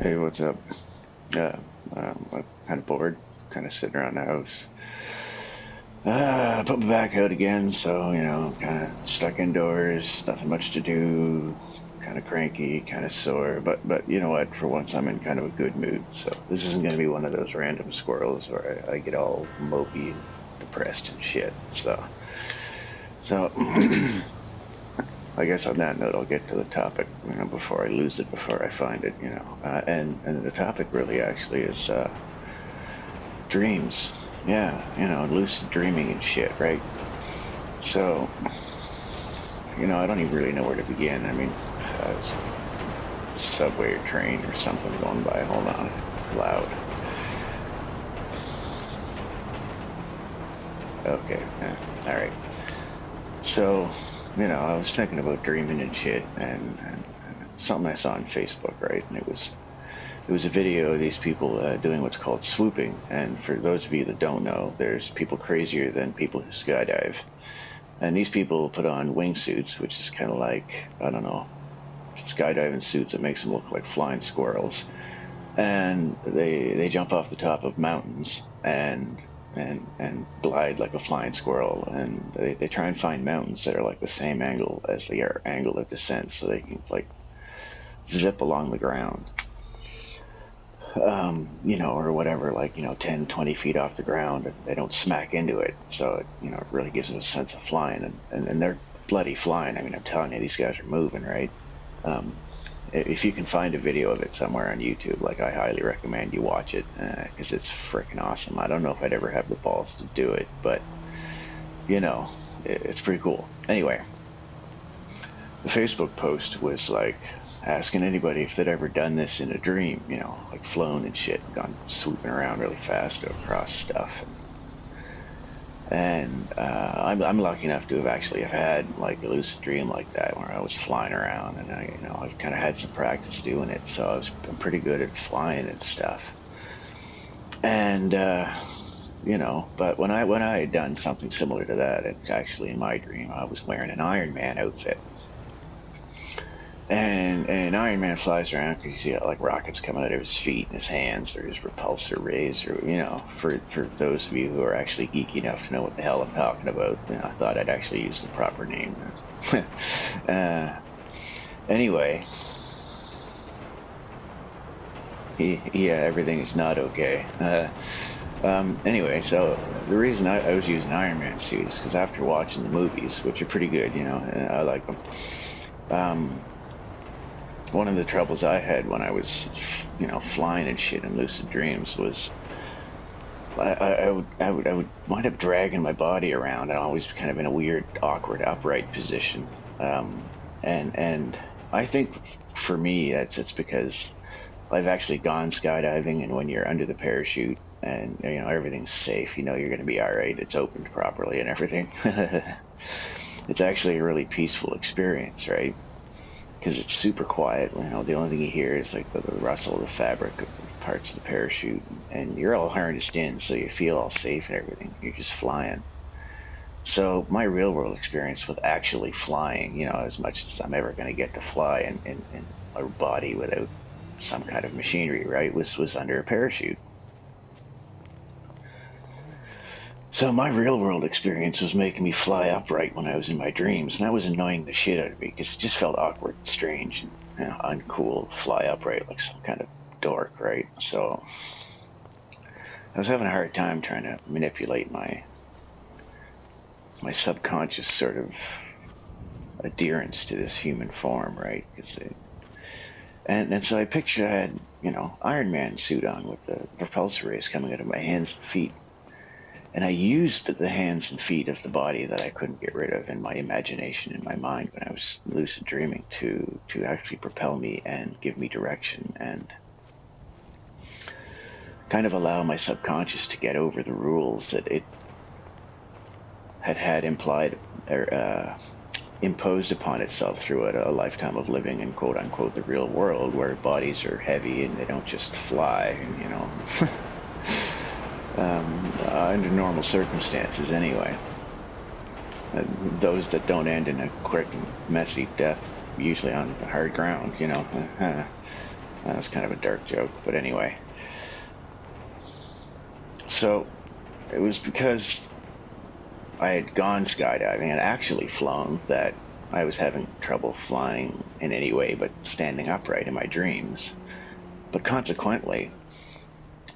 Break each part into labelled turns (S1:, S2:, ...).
S1: Hey, what's up? Yeah, I'm kind of bored, kind of sitting around the house. Put my back out again, so, kind of stuck indoors, nothing much to do, kind of cranky, kind of sore. But you know what? For once, I'm in kind of a good mood. So this isn't going to be one of those random squirrels where I get all mopey and depressed and shit. So I guess on that note, I'll get to the topic, before I lose it, before I find it, and the topic really actually is dreams. Yeah, lucid dreaming and shit, right? So, I don't even really know where to begin. I mean, subway or train or something going by. Hold on, it's loud. Okay, yeah, all right. So, I was thinking about dreaming and shit, and something I saw on Facebook, right? And it was a video of these people doing what's called swooping. And for those of you that don't know, there's people crazier than people who skydive. And these people put on wingsuits, which is kind of like, I don't know, skydiving suits that makes them look like flying squirrels. And they jump off the top of mountains and glide like a flying squirrel. And they try and find mountains that are like the same angle as the angle of descent, so they can like zip along the ground. Or whatever, like, 10, 20 feet off the ground, and they don't smack into it. So, it really gives them a sense of flying, and they're bloody flying. I mean, I'm telling you, these guys are moving, right? If you can find a video of it somewhere on YouTube, like, I highly recommend you watch it, because it's freaking awesome. I don't know if I'd ever have the balls to do it, but, it's pretty cool. Anyway, the Facebook post was like, asking anybody if they'd ever done this in a dream, like flown and shit, gone swooping around really fast across stuff. And I'm lucky enough to have actually had like a lucid dream like that, where I was flying around, and I've kind of had some practice doing it, so I'm pretty good at flying and stuff. And but when I had done something similar to that, it's actually in my dream, I was wearing an Iron Man outfit. And Iron Man flies around because he's got like rockets coming out of his feet and his hands, or his repulsor rays, or for those of you who are actually geeky enough to know what the hell I'm talking about, I thought I'd actually use the proper name. Anyway, yeah, everything is not okay. Anyway, so the reason I was using Iron Man suit is because after watching the movies, which are pretty good, and I like them. One of the troubles I had when I was, flying and shit in lucid dreams was I would wind up dragging my body around, and always kind of in a weird, awkward, upright position. And I think for me, it's because I've actually gone skydiving, and when you're under the parachute and everything's safe, you're going to be all right. It's opened properly and everything. It's actually a really peaceful experience, right? Because it's super quiet. The only thing you hear is like the rustle of the fabric of the parts of the parachute, and you're all harnessed in, so you feel all safe and everything. You're just flying. So my real world experience with actually flying, as much as I'm ever going to get to fly in a body without some kind of machinery, right, was under a parachute. So my real world experience was making me fly upright when I was in my dreams, and that was annoying the shit out of me, because it just felt awkward, strange, and uncool to fly upright like some kind of dork, right? So I was having a hard time trying to manipulate my subconscious sort of adherence to this human form, right? And so I pictured I had, Iron Man suit on with the repulsor rays coming out of my hands and feet. And I used the hands and feet of the body that I couldn't get rid of in my imagination, in my mind, when I was lucid dreaming, to actually propel me and give me direction, and kind of allow my subconscious to get over the rules that it had implied or imposed upon itself through a lifetime of living in quote unquote the real world, where bodies are heavy and they don't just fly, and under normal circumstances anyway. Those that don't end in a quick and messy death, usually on the hard ground, That was kind of a dark joke, but anyway. So it was because I had gone skydiving and actually flown that I was having trouble flying in any way but standing upright in my dreams. But consequently,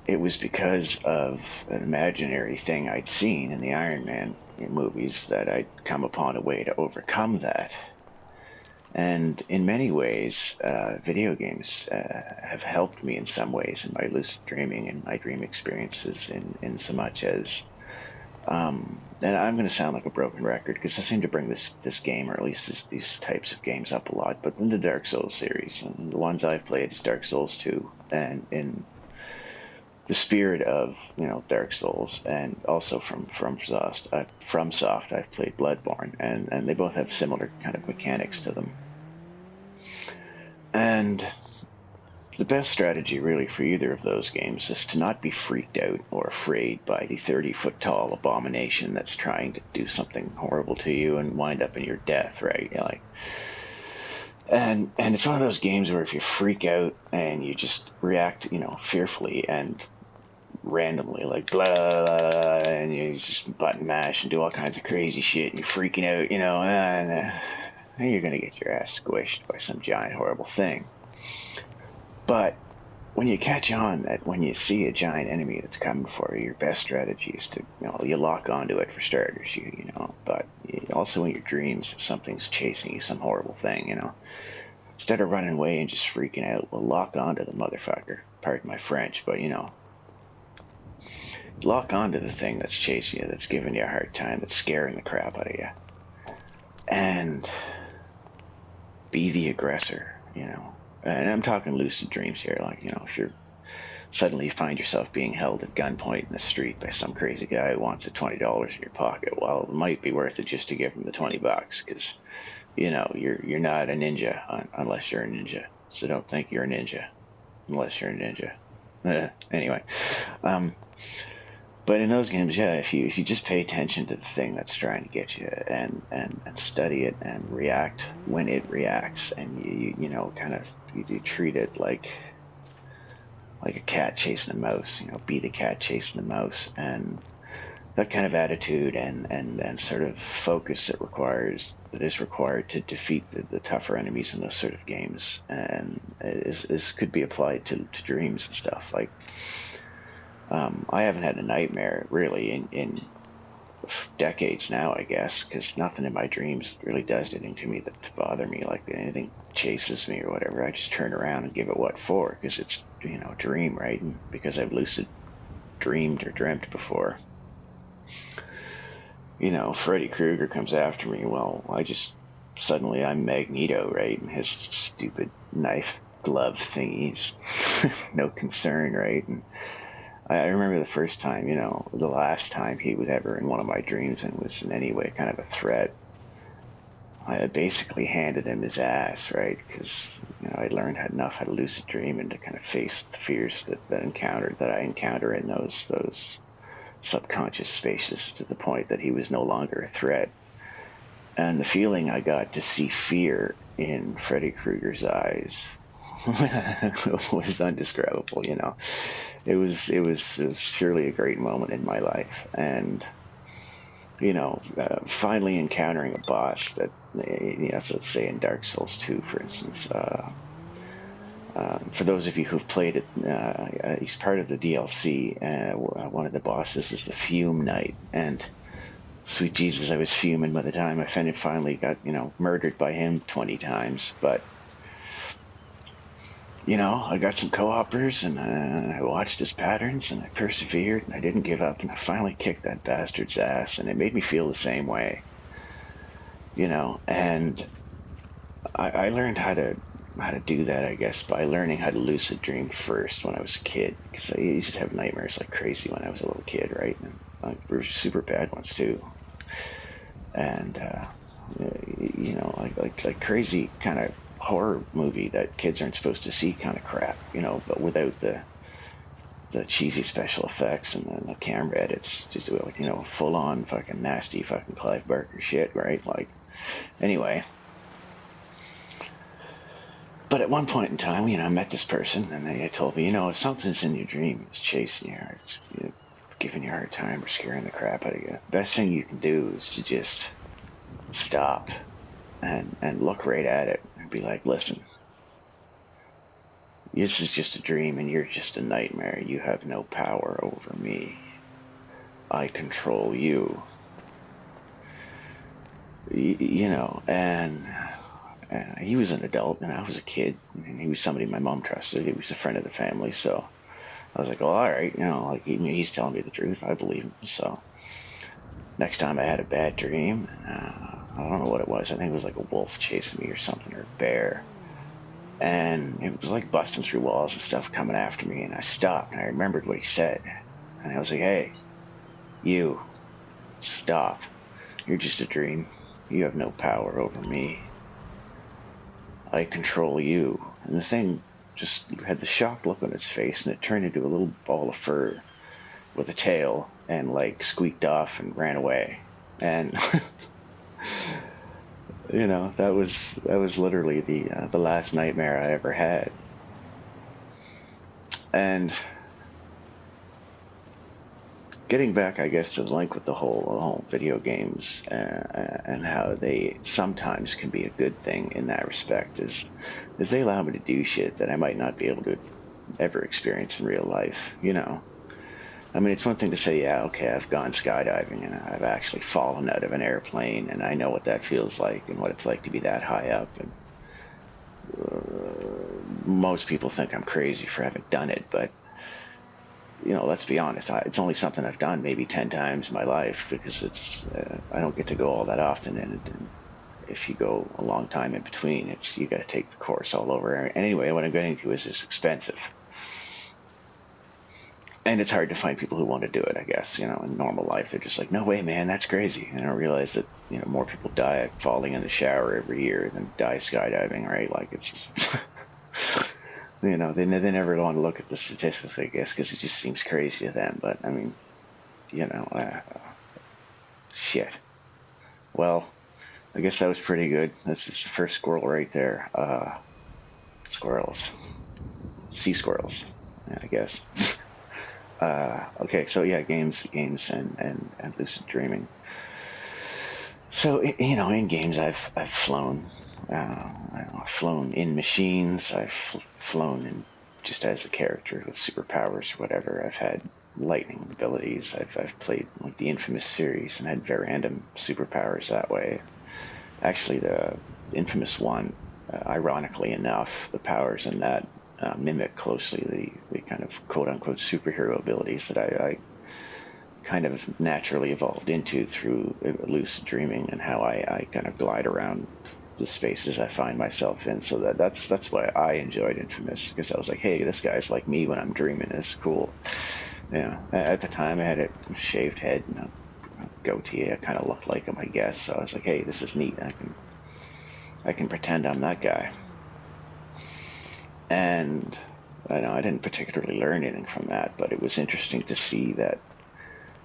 S1: it was because of an imaginary thing I'd seen in the Iron Man movies that I'd come upon a way to overcome that. And in many ways, video games have helped me in some ways in my lucid dreaming and my dream experiences in so much as, and I'm going to sound like a broken record because I seem to bring this game, or at least these types of games, up a lot, but in the Dark Souls series, and the ones I've played is Dark Souls 2, and in the spirit of, Dark Souls, and also from FromSoft, I've played Bloodborne, and they both have similar kind of mechanics to them. And the best strategy really for either of those games is to not be freaked out or afraid by the 30-foot tall abomination that's trying to do something horrible to you and wind up in your death, right? And it's one of those games where if you freak out and you just react, fearfully and randomly, like blah, blah, blah, and you just button mash and do all kinds of crazy shit, and you're freaking out, and you're gonna get your ass squished by some giant horrible thing. But when you catch on that when you see a giant enemy that's coming for you, your best strategy is to, you lock onto it for starters, but also in your dreams, if something's chasing you, some horrible thing, instead of running away and just freaking out, well, lock onto the motherfucker. Pardon my French, but lock onto the thing that's chasing you, that's giving you a hard time, that's scaring the crap out of you, and be the aggressor, And I'm talking lucid dreams here, like, if you're suddenly you find yourself being held at gunpoint in the street by some crazy guy who wants $20 in your pocket, well, it might be worth it just to give him the $20, because, you're not a ninja unless you're a ninja. So don't think you're a ninja unless you're a ninja. Anyway, but in those games, yeah, if you just pay attention to the thing that's trying to get you and study it and react when it reacts, and you treat it like a cat chasing a mouse, be the cat chasing the mouse, and that kind of attitude and sort of focus that is required to defeat the tougher enemies in those sort of games, and could be applied to dreams and stuff. Like, I haven't had a nightmare really in decades now, I guess, because nothing in my dreams really does anything to me to bother me. Like, anything chases me or whatever, I just turn around and give it what for, because it's a dream, right? And because I've lucid dreamed or dreamt before. Freddy Krueger comes after me, well, suddenly I'm Magneto, right? And his stupid knife glove thingies, no concern, right? And I remember the first time, the last time he was ever in one of my dreams and was in any way kind of a threat, I basically handed him his ass, right? Because, I learned enough how to lucid dream and to kind of face the fears that I encounter in those subconscious spaces, to the point that he was no longer a threat. And the feeling I got to see fear in Freddy Krueger's eyes was undescribable. It was surely a great moment in my life, and finally encountering a boss that, so let's say in Dark Souls 2, for instance. For those of you who've played it, he's part of the DLC. One of the bosses is the Fume Knight, and sweet Jesus, I was fuming by the time I finally got murdered by him 20 times, but. I got some co-opers, and I watched his patterns, and I persevered, and I didn't give up, and I finally kicked that bastard's ass, and it made me feel the same way. And I learned how to do that, I guess, by learning how to lucid dream first when I was a kid, because I used to have nightmares like crazy when I was a little kid, right? And super bad ones too. And like crazy kind of horror movie that kids aren't supposed to see kind of crap, but without the cheesy special effects and the camera edits, just like, full on fucking nasty fucking Clive Barker shit, right? Like, anyway, But at one point in time, I met this person, and they told me, if something's in your dream, it's chasing you, or it's giving you a hard time, or scaring the crap out of you, best thing you can do is to just stop and look right at it and be like, listen, this is just a dream, and you're just a nightmare. You have no power over me. I control you. And he was an adult, and I was a kid, and he was somebody my mom trusted. He was a friend of the family, so I was like, well, all right, he's telling me the truth. I believe him. So next time I had a bad dream, I don't know what it was. I think it was like a wolf chasing me or something, or a bear. And it was like busting through walls and stuff coming after me, and I stopped, and I remembered what he said. And I was like, hey, you, stop. You're just a dream. You have no power over me. I control you. And the thing just had the shocked look on its face, and it turned into a little ball of fur with a tail, and squeaked off and ran away. And that was literally the last nightmare I ever had. And getting back, I guess, to the link with the whole video games and how they sometimes can be a good thing in that respect is they allow me to do shit that I might not be able to ever experience in real life. I mean, it's one thing to say, yeah, okay, I've gone skydiving and I've actually fallen out of an airplane, and I know what that feels like and what it's like to be that high up. And most people think I'm crazy for having done it, but let's be honest, it's only something I've done maybe 10 times in my life, because I don't get to go all that often, and if you go a long time in between, you got to take the course all over. And anyway, what I'm getting to is it's expensive. And it's hard to find people who want to do it, I guess. In normal life, they're just like, no way, man, that's crazy. And I realize that, more people die falling in the shower every year than die skydiving, right? It's they never want to look at the statistics, I guess, because it just seems crazy to them. But, I mean, shit. Well, I guess that was pretty good. That's just the first squirrel right there. Squirrels. Sea squirrels, I guess. Okay, so yeah, games and lucid dreaming. So, in games I've flown. I've flown in machines. I've flown in just as a character with superpowers or whatever. I've had lightning abilities. I've played the Infamous series and had very random superpowers that way. Actually, the Infamous one, ironically enough, the powers in that mimic closely the kind of quote-unquote superhero abilities that I kind of naturally evolved into through lucid dreaming, and how I kind of glide around the spaces I find myself in. So that's why I enjoyed Infamous, because I was like, hey, this guy's like me when I'm dreaming. It's cool. At the time I had a shaved head and a goatee. I kind of looked like him, I guess. So I was like, hey, this is neat. I can pretend I'm that guy. And I didn't particularly learn anything from that, but it was interesting to see that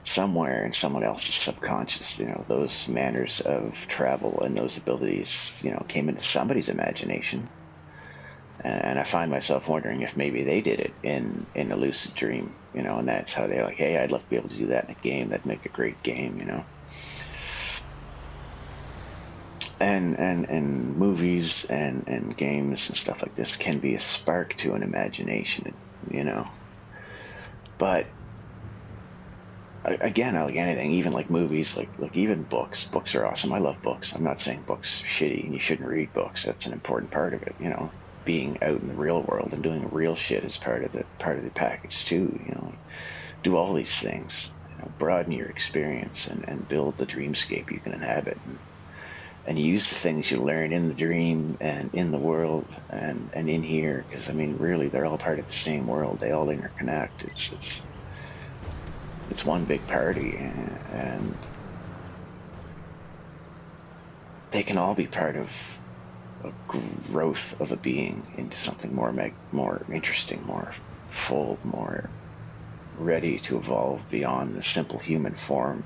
S1: somewhere in someone else's subconscious, those manners of travel and those abilities, came into somebody's imagination. And I find myself wondering if maybe they did it in a lucid dream, and that's how they're like, hey, I'd love to be able to do that in a game. That'd make a great game, And movies and games and stuff like this can be a spark to an imagination, But again, like anything, even like movies, like even books. Books are awesome. I love books. I'm not saying books are shitty and you shouldn't read books. That's an important part of it, Being out in the real world and doing real shit is part of the package too, Do all these things, broaden your experience and build the dreamscape you can inhabit. And use the things you learn in the dream and in the world and in here, because really they're all part of the same world. They all interconnect. It's one big party, and they can all be part of a growth of a being into something more interesting, more full, more ready to evolve beyond the simple human form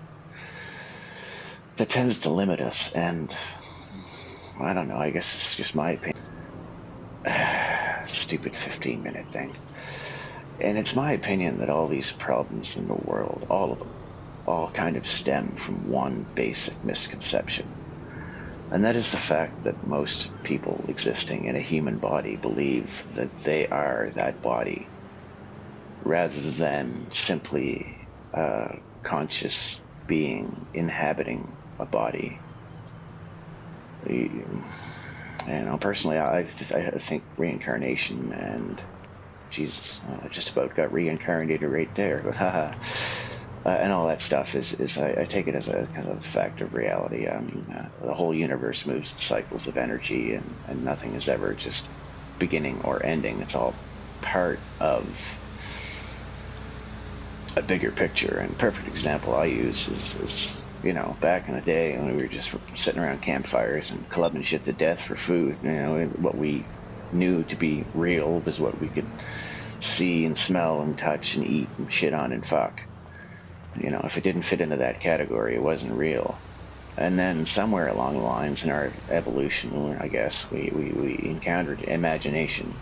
S1: that tends to limit us. And I don't know, I guess it's just my opinion. stupid 15-minute thing. And it's my opinion that all these problems in the world, all of them, all kind of stem from one basic misconception. And that is the fact that most people existing in a human body believe that they are that body, rather than simply a conscious being inhabiting a body. Personally, I think reincarnation and Jesus, I just about got reincarnated right there, but haha. And all that stuff is I take it as a kind of fact of reality. I mean, the whole universe moves in cycles of energy, and nothing is ever just beginning or ending. It's all part of a bigger picture. And a perfect example I use is back in the day when we were just sitting around campfires and clubbing shit to death for food. What we knew to be real was what we could see and smell and touch and eat and shit on and fuck. If it didn't fit into that category, it wasn't real. And then somewhere along the lines in our evolution, I guess, we encountered imagination.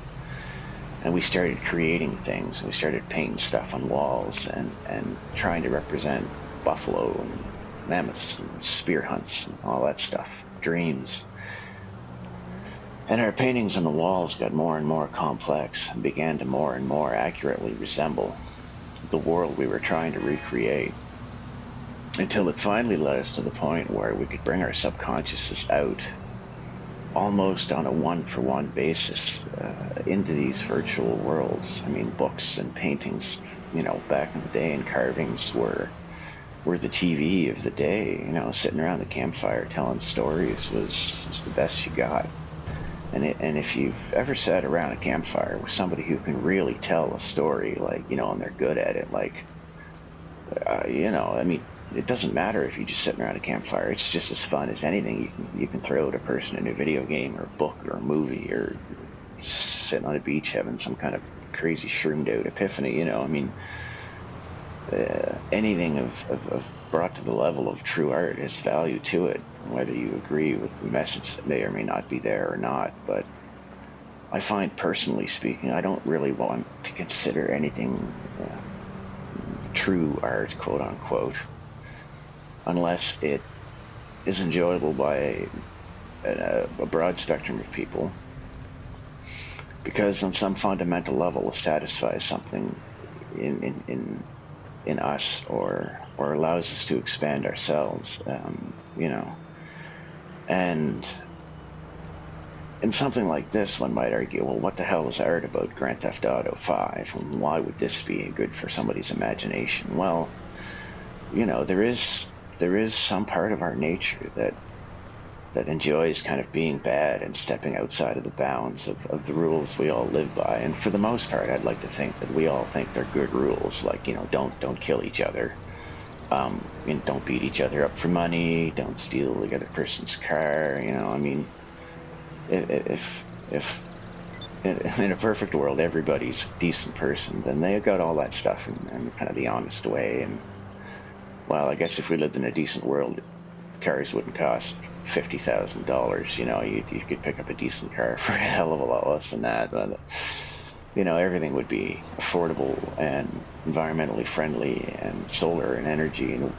S1: And we started creating things. We started painting stuff on walls and trying to represent buffalo and mammoths and spear hunts and all that stuff, dreams. And our paintings on the walls got more and more complex and began to more and more accurately resemble the world we were trying to recreate, until it finally led us to the point where we could bring our subconsciouses out almost on a one-for-one basis into these virtual worlds. I mean, books and paintings, back in the day, and carvings were the TV of the day. Sitting around the campfire telling stories was the best you got. And if you've ever sat around a campfire with somebody who can really tell a story, and they're good at it, I mean, it doesn't matter if you're just sitting around a campfire. It's just as fun as anything you can throw at a person in a video game or a book or a movie, or sitting on a beach having some kind of crazy shroomed out epiphany. I mean, anything of brought to the level of true art has value to it, whether you agree with the message that may or may not be there or not. But I find, personally speaking, I don't really want to consider anything true art, quote unquote, unless it is enjoyable by a broad spectrum of people, because on some fundamental level it satisfies something in us, or allows us to expand ourselves, and in something like this, one might argue, well, what the hell is art about Grand Theft Auto 5? And why would this be good for somebody's imagination? Well, there is some part of our nature that enjoys kind of being bad and stepping outside of the bounds of the rules we all live by. And for the most part, I'd like to think that we all think they're good rules, like, don't kill each other, don't beat each other up for money, don't steal the other person's car. I mean, if in a perfect world everybody's a decent person, then they got all that stuff in kind of the honest way. And, well, I guess if we lived in a decent world, cars wouldn't cost $50,000. You could pick up a decent car for a hell of a lot less than that. But, everything would be affordable and environmentally friendly, and solar and energy and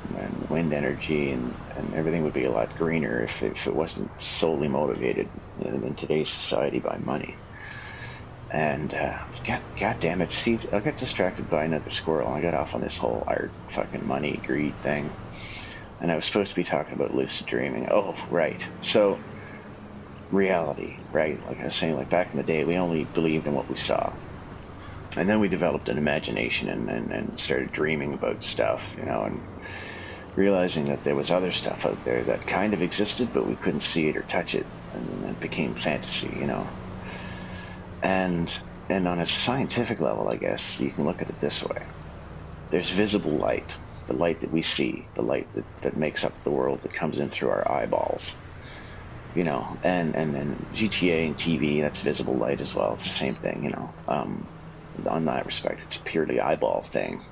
S1: wind energy, and everything would be a lot greener if it wasn't solely motivated in today's society by money. And God damn it, see, I got distracted by another squirrel. I got off on this whole art, fucking money, greed thing. And I was supposed to be talking about lucid dreaming. Oh, right. So, reality, right? Like I was saying, back in the day, we only believed in what we saw. And then we developed an imagination and started dreaming about stuff, and realizing that there was other stuff out there that kind of existed, but we couldn't see it or touch it. And it became fantasy, And on a scientific level, I guess, you can look at it this way. There's visible light, the light that we see, the light that makes up the world that comes in through our eyeballs. And then GTA and TV, that's visible light as well. It's the same thing, on that respect, it's a purely eyeball thing.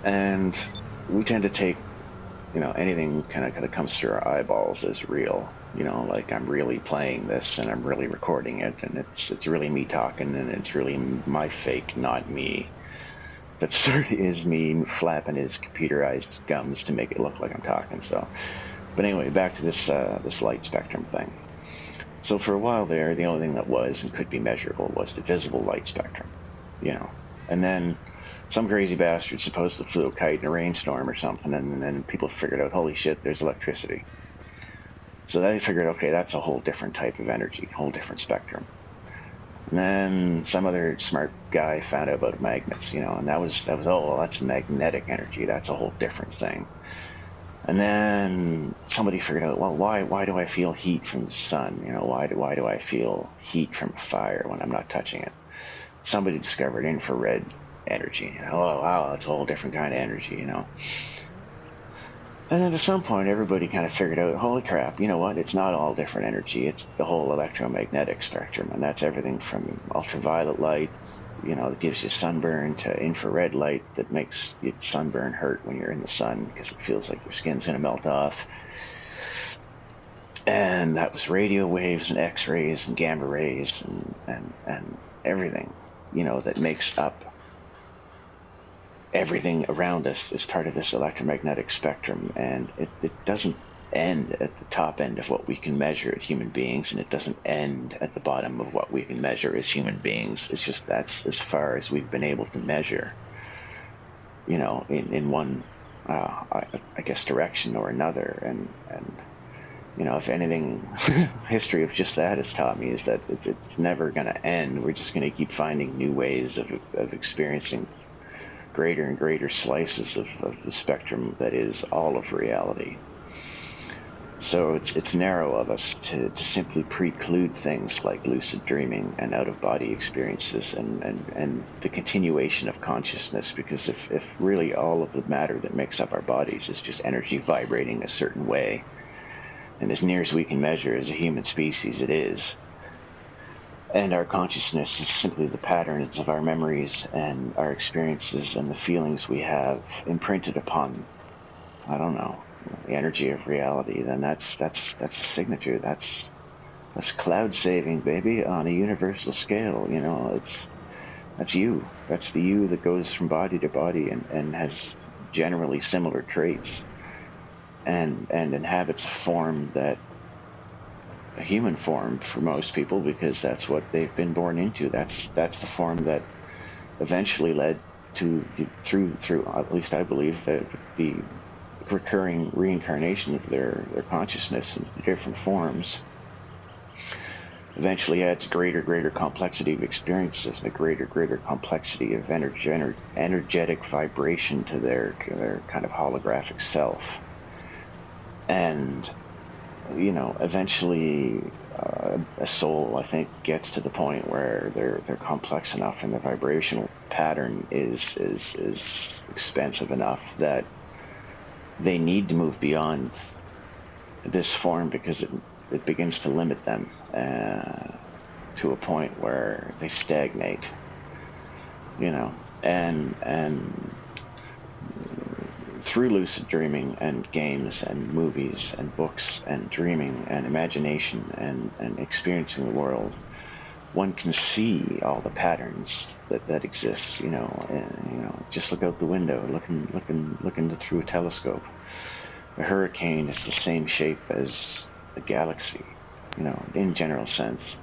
S1: And we tend to take, anything kind of comes through our eyeballs as real. You know, like I'm really playing this and I'm really recording it, and it's really me talking, and it's really my fake, not me. That sort of is me flapping his computerized gums to make it look like I'm talking. So, but anyway, back to this light spectrum thing. So for a while there, the only thing that was and could be measurable was the visible light spectrum, you know. And then some crazy bastard supposedly flew a kite in a rainstorm or something, and then people figured out, holy shit, there's electricity. So they figured, okay, that's a whole different type of energy, whole different spectrum. And then some other smart guy found out about magnets, you know, and that was oh, well, that's magnetic energy. That's a whole different thing. And then somebody figured out, well, why do I feel heat from the sun? You know, why do I feel heat from a fire when I'm not touching it? Somebody discovered infrared energy. You know, oh wow, that's a whole different kind of energy, you know. And then at some point, everybody kind of figured out, holy crap, you know what? It's not all different energy. It's the whole electromagnetic spectrum, and that's everything from ultraviolet light, you know, that gives you sunburn, to infrared light that makes your sunburn hurt when you're in the sun because it feels like your skin's going to melt off. And that was radio waves and X-rays and gamma rays and everything, you know, that makes up everything around us is part of this electromagnetic spectrum, and it doesn't end at the top end of what we can measure as human beings, and it doesn't end at the bottom of what we can measure as human beings. It's just that's as far as we've been able to measure, you know, in one, I guess, direction or another. And you know, if anything, history of just that has taught me is that it's never going to end. We're just going to keep finding new ways of experiencing greater and greater slices of the spectrum that is all of reality. So it's narrow of us to simply preclude things like lucid dreaming and out-of-body experiences and the continuation of consciousness, because if really all of the matter that makes up our bodies is just energy vibrating a certain way, and as near as we can measure as a human species it is, and our consciousness is simply the patterns of our memories and our experiences and the feelings we have imprinted upon, I don't know, the energy of reality, then that's a signature. That's cloud saving, baby, on a universal scale. You know, that's you. That's the you that goes from body to body and has generally similar traits and inhabits a form that a human form for most people, because that's what they've been born into. That's the form that eventually led to through at least I believe the recurring reincarnation of their consciousness in different forms eventually adds greater complexity of experiences and a greater complexity of energetic vibration to their kind of holographic self. And you know, eventually a soul, I think, gets to the point where they're complex enough and the vibrational pattern is expansive enough that they need to move beyond this form, because it begins to limit them to a point where they stagnate, you know, and through lucid dreaming and games and movies and books and dreaming and imagination and experiencing the world, one can see all the patterns that exist, you know. And, you know, just look out the window, looking through a telescope. A hurricane is the same shape as a galaxy, you know, in general sense.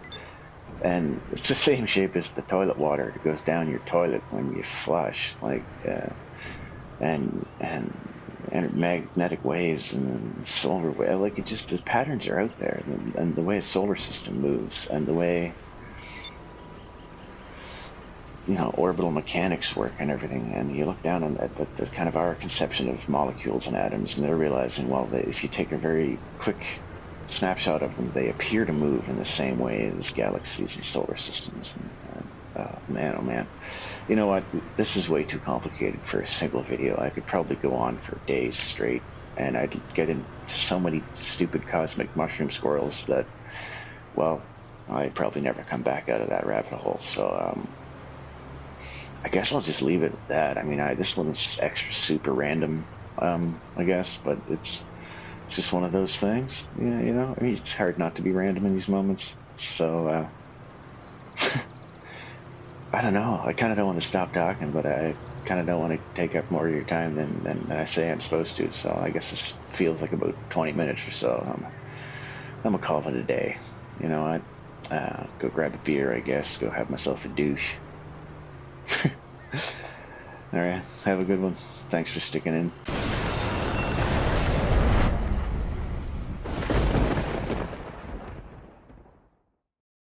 S1: And it's the same shape as the toilet water that goes down your toilet when you flush, like, and magnetic waves and solar waves, like, it just, the patterns are out there, and the way a solar system moves and the way, you know, orbital mechanics work and everything. And you look down on the kind of our conception of molecules and atoms, and they're realizing, well, if you take a very quick snapshot of them, they appear to move in the same way as galaxies and solar systems. And oh man, you know what, this is way too complicated for a single video. I could probably go on for days straight, and I'd get into so many stupid cosmic mushroom squirrels that, well, I'd probably never come back out of that rabbit hole. So I guess I'll just leave it at that. I mean, this one's extra super random, I guess, but it's it's just one of those things. Yeah, you know, I mean, it's hard not to be random in these moments. So, I don't know. I kind of don't want to stop talking, but I kind of don't want to take up more of your time than I say I'm supposed to. So I guess this feels like about 20 minutes or so. I'm gonna call it a day. You know, I go grab a beer, I guess. Go have myself a douche. All right. Have a good one. Thanks for sticking in.